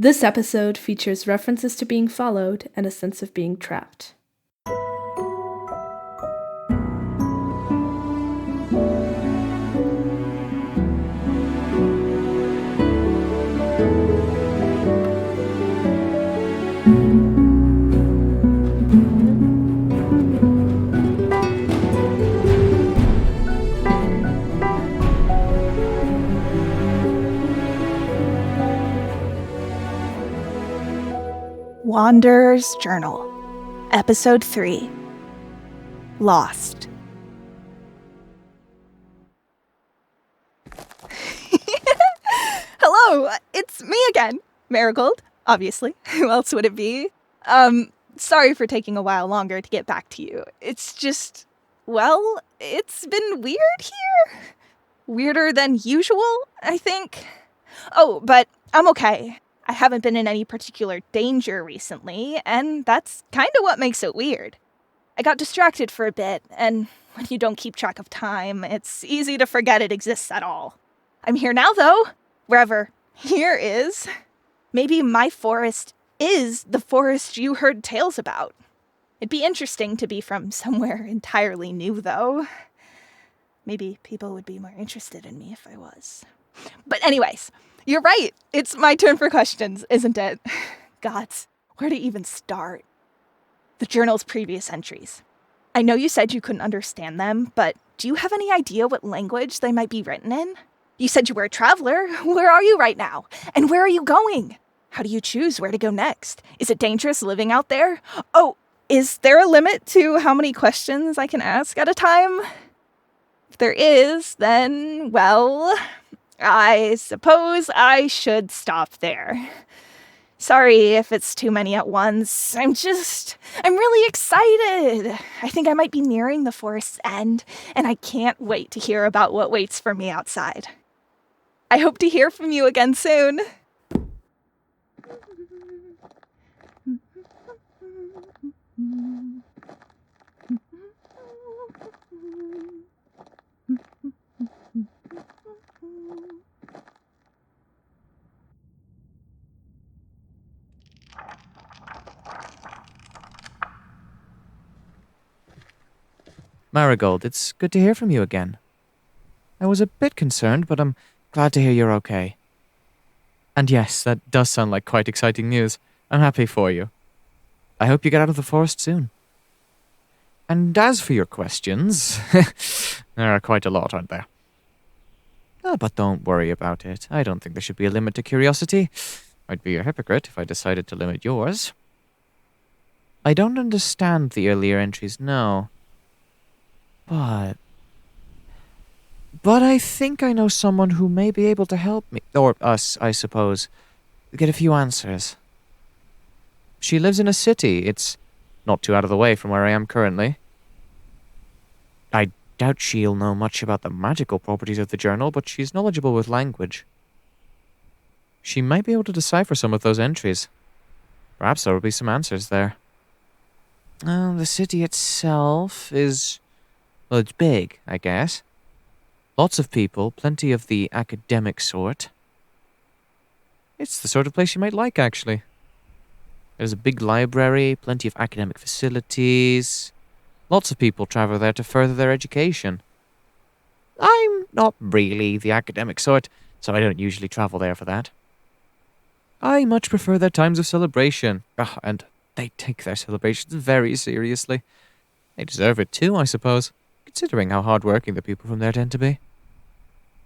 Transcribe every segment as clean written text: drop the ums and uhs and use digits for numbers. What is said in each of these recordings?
This episode features references to being followed and a sense of being trapped. Wanderer's Journal, Episode 3, Lost. Hello, it's me again, Marigold, obviously. Who else would it be? Sorry for taking a while longer to get back to you. It's just, well, it's been weird here. Weirder than usual, I think. Oh, but I'm okay. I haven't been in any particular danger recently, and that's kind of what makes it weird. I got distracted for a bit, and when you don't keep track of time, it's easy to forget it exists at all. I'm here now, though, wherever here is. Maybe my forest is the forest you heard tales about. It'd be interesting to be from somewhere entirely new, though. Maybe people would be more interested in me if I was. But anyways, you're right. It's my turn for questions, isn't it? Gods, where to even start? The journal's previous entries. I know you said you couldn't understand them, but do you have any idea what language they might be written in? You said you were a traveler. Where are you right now? And where are you going? How do you choose where to go next? Is it dangerous living out there? Oh, is there a limit to how many questions I can ask at a time? If there is, then, well, I suppose I should stop there. Sorry if it's too many at once. I'm really excited. I think I might be nearing the forest's end, and I can't wait to hear about what waits for me outside. I hope to hear from you again soon. Marigold, it's good to hear from you again. I was a bit concerned, but I'm glad to hear you're okay. And yes, that does sound like quite exciting news. I'm happy for you. I hope you get out of the forest soon. And as for your questions, there are quite a lot, aren't there? But don't worry about it. I don't think there should be a limit to curiosity. I'd be a hypocrite if I decided to limit yours. I don't understand the earlier entries, no. But I think I know someone who may be able to help me, or us, I suppose, get a few answers. She lives in a city. It's not too out of the way from where I am currently. I doubt she'll know much about the magical properties of the journal, but she's knowledgeable with language. She might be able to decipher some of those entries. Perhaps there will be some answers there. The city itself is... well, it's big, I guess. Lots of people, plenty of the academic sort. It's the sort of place you might like, actually. There's a big library, plenty of academic facilities. Lots of people travel there to further their education. I'm not really the academic sort, so I don't usually travel there for that. I much prefer their times of celebration. And they take their celebrations very seriously. They deserve it too, I suppose, considering how hard-working the people from there tend to be.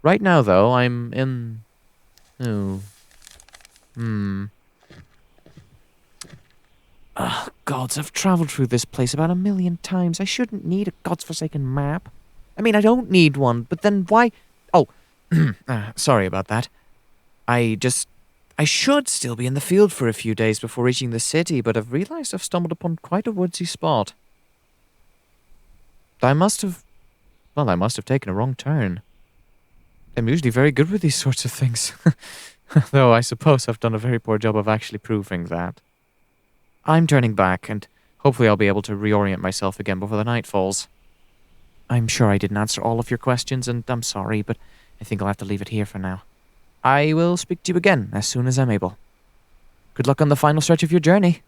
Right now, though, I'm in... gods, I've travelled through this place about 1,000,000 times. I shouldn't need a godforsaken map. I mean, I don't need one, but then why... Oh, sorry about that. I should still be in the field for a few days before reaching the city, but I've realised I've stumbled upon quite a woodsy spot. I must have taken a wrong turn. I'm usually very good with these sorts of things. Though I suppose I've done a very poor job of actually proving that. I'm turning back, and hopefully I'll be able to reorient myself again before the night falls. I'm sure I didn't answer all of your questions, and I'm sorry, but I think I'll have to leave it here for now. I will speak to you again as soon as I'm able. Good luck on the final stretch of your journey.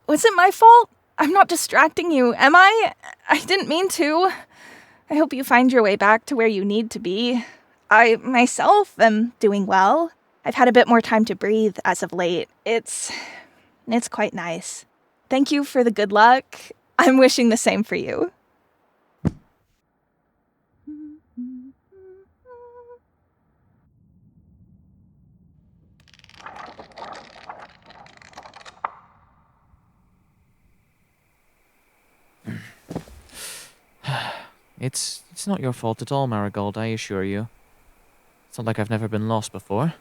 Was it my fault? I'm not distracting you, am I? I didn't mean to. I hope you find your way back to where you need to be. I, myself, am doing well. I've had a bit more time to breathe as of late. It's quite nice. Thank you for the good luck. I'm wishing the same for you. It's not your fault at all, Marigold, I assure you. It's not like I've never been lost before.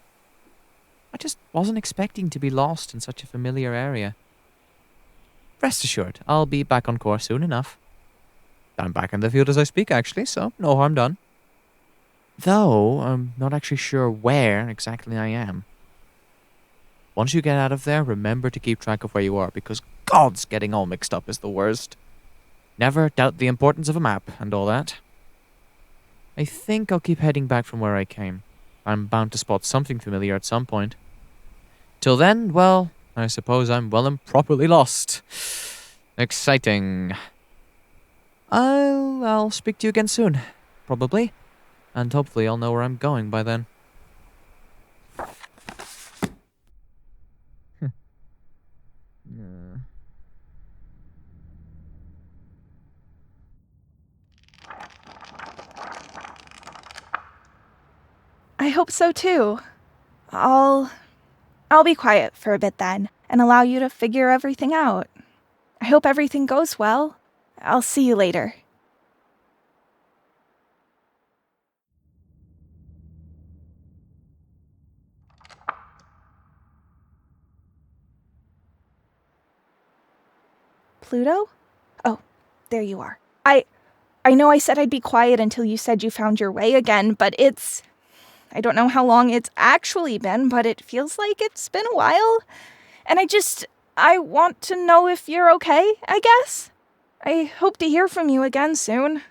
I just wasn't expecting to be lost in such a familiar area. Rest assured, I'll be back on course soon enough. I'm back in the field as I speak, actually, so no harm done. Though, I'm not actually sure where exactly I am. Once you get out of there, remember to keep track of where you are, because God's getting all mixed up is the worst. Never doubt the importance of a map and all that. I think I'll keep heading back from where I came. I'm bound to spot something familiar at some point. Till then, well, I suppose I'm well and properly lost. Exciting. I'll speak to you again soon, probably. And hopefully I'll know where I'm going by then. I hope so too. I'll be quiet for a bit then, and allow you to figure everything out. I hope everything goes well. I'll see you later. Pluto? Oh, there you are. I know I said I'd be quiet until you said you found your way again, but I don't know how long it's actually been, but it feels like it's been a while. And I want to know if you're okay, I guess. I hope to hear from you again soon.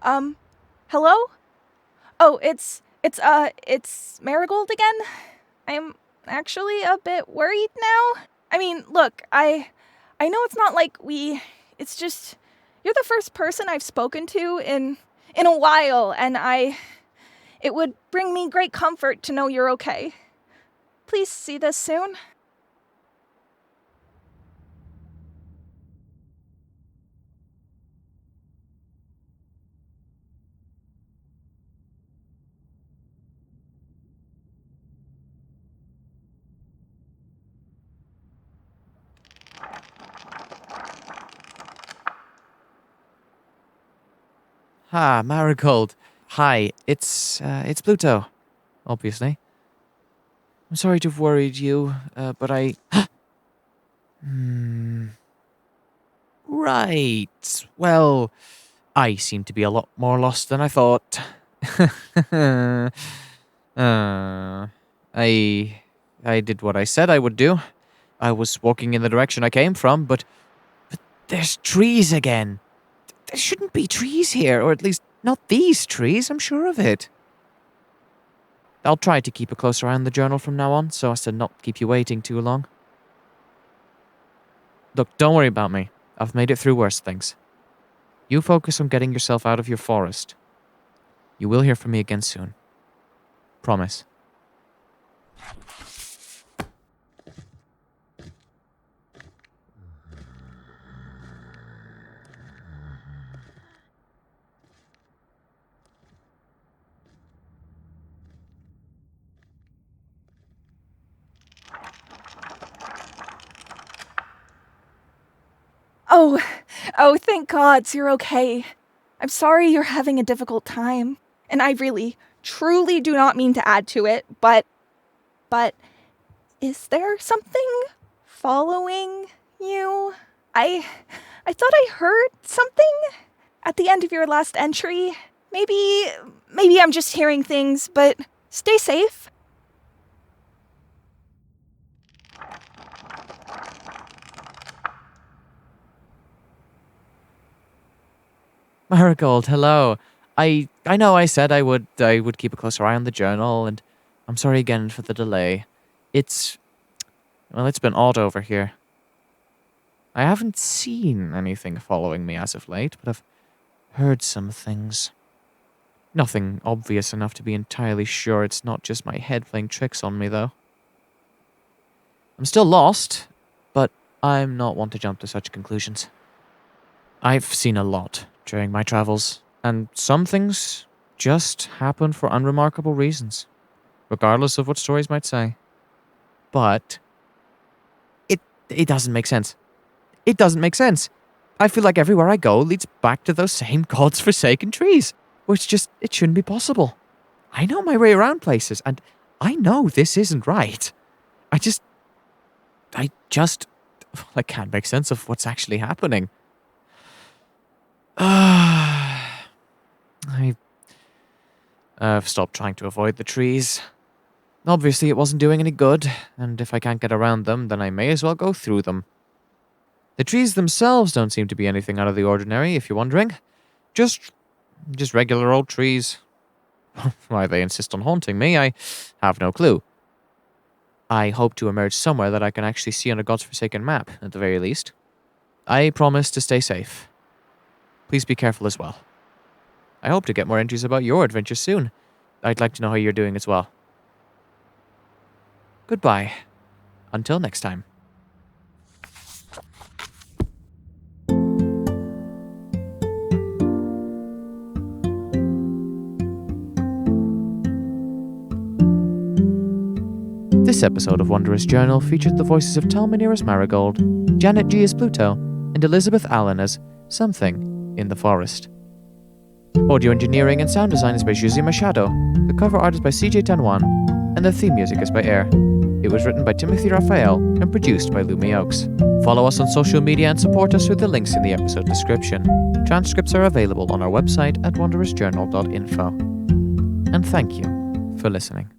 Hello? Oh, it's Marigold again? I'm actually a bit worried now. I mean, look, I know it's not like it's just, you're the first person I've spoken to in a while, and it would bring me great comfort to know you're okay. Please see this soon. Marigold. Hi, it's Pluto, obviously. I'm sorry to have worried you, but I... Right. Well, I seem to be a lot more lost than I thought. I did what I said I would do. I was walking in the direction I came from, but there's trees again. There shouldn't be trees here, or at least not these trees, I'm sure of it. I'll try to keep a closer eye on the journal from now on, so as to not keep you waiting too long. Look, don't worry about me. I've made it through worse things. You focus on getting yourself out of your forest. You will hear from me again soon. Promise. Oh, thank God you're okay. I'm sorry you're having a difficult time, and I really, truly do not mean to add to it, but is there something following you? I I thought I heard something at the end of your last entry. Maybe I'm just hearing things, but stay safe. Marigold, hello. I know I said I would keep a closer eye on the journal, and I'm sorry again for the delay. It's been odd over here. I haven't seen anything following me as of late, but I've heard some things. Nothing obvious enough to be entirely sure it's not just my head playing tricks on me, though. I'm still lost, but I'm not one to jump to such conclusions. I've seen a lot during my travels, and some things just happen for unremarkable reasons, regardless of what stories might say. But it doesn't make sense. It doesn't make sense. I feel like everywhere I go leads back to those same God's forsaken trees, which it shouldn't be possible. I know my way around places, and I know this isn't right. I can't make sense of what's actually happening. I've stopped trying to avoid the trees. Obviously, it wasn't doing any good, and if I can't get around them, then I may as well go through them. The trees themselves don't seem to be anything out of the ordinary, if you're wondering. Just regular old trees. Why they insist on haunting me, I have no clue. I hope to emerge somewhere that I can actually see on a God's forsaken map, at the very least. I promise to stay safe. Please be careful as well. I hope to get more entries about your adventure soon. I'd like to know how you're doing as well. Goodbye. Until next time. This episode of Wanderer's Journal featured the voices of Tal Minear as Marigold, Janet G as Pluto, and Elisabeth Allen as Something in the Forest. Audio engineering and sound design is by José Machado, the cover art is by CJ Tanwan, and the theme music is by Eyre. It was written by Timothy Rafael and produced by Lumi Oakes. Follow us on social media and support us with the links in the episode description. Transcripts are available on our website at wanderersjournal.info. And thank you for listening.